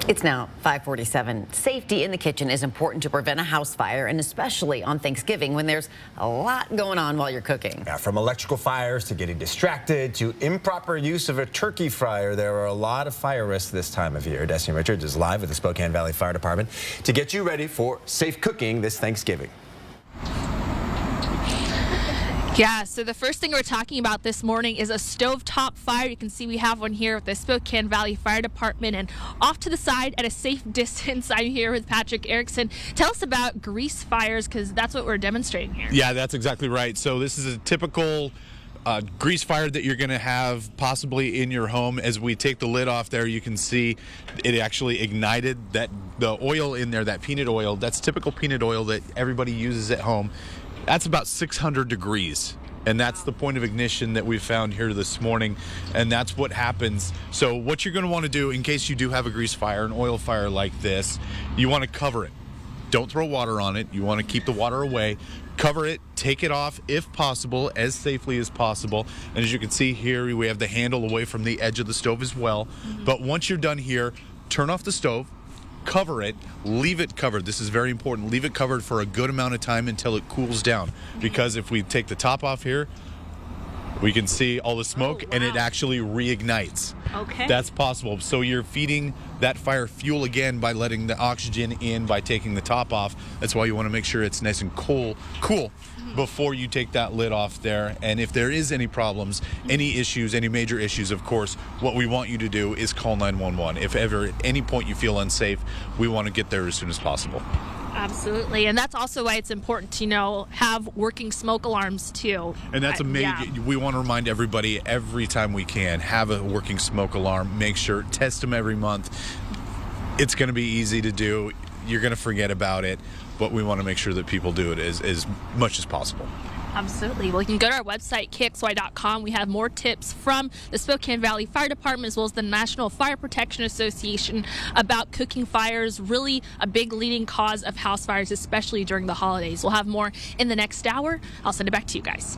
It's now 5:47. Safety in the kitchen is important to prevent a house fire, and especially on Thanksgiving when there's a lot going on while you're cooking. Yeah, from electrical fires to getting distracted to improper use of a turkey fryer, there are a lot of fire risks this time of year. Destiny Richards is live with the Spokane Valley Fire Department to get you ready for safe cooking this Thanksgiving. Yeah, so the first thing we're talking about this morning is a stovetop fire. You can see we have one here with the Spokane Valley Fire Department, and off to the side at a safe distance, I'm here with Patrick Erickson. Tell us about grease fires, because that's what we're demonstrating here. Yeah, that's exactly right. So this is a typical grease fire that you're going to have possibly in your home. As we take the lid off there, you can see it actually ignited that the oil in there, that peanut oil. That's typical peanut oil that everybody uses at home. That's about 600 degrees, and that's the point of ignition that we found here this morning, and that's what happens. So what you're going to want to do in case you do have a grease fire, an oil fire like this, you want to cover it. Don't throw water on it. You want to keep the water away. Cover it, take it off if possible, as safely as possible. And as you can see here, we have the handle away from the edge of the stove as well. But once you're done here, turn off the stove, cover it, leave it covered. This is very important. Leave it covered for a good amount of time until it cools down. Because if we take the top off here, we can see all the smoke, and it actually reignites. Okay. That's possible. So you're feeding that fire fuel again by letting the oxygen in by taking the top off. That's why you want to make sure it's nice and cool before you take that lid off there. And if there is any problems, any issues, any major issues, of course, what we want you to do is call 911. If ever at any point you feel unsafe, we want to get there as soon as possible. Absolutely, and that's also why it's important to, have working smoke alarms too. And that's we want to remind everybody every time we can, have a working smoke alarm. Make sure, test them every month. It's going to be easy to do. You're going to forget about it, but we want to make sure that people do it as much as possible. Absolutely. Well, you can go to our website, kxy.com. We have more tips from the Spokane Valley Fire Department as well as the National Fire Protection Association about cooking fires, really a big leading cause of house fires, especially during the holidays. We'll have more in the next hour. I'll send it back to you guys.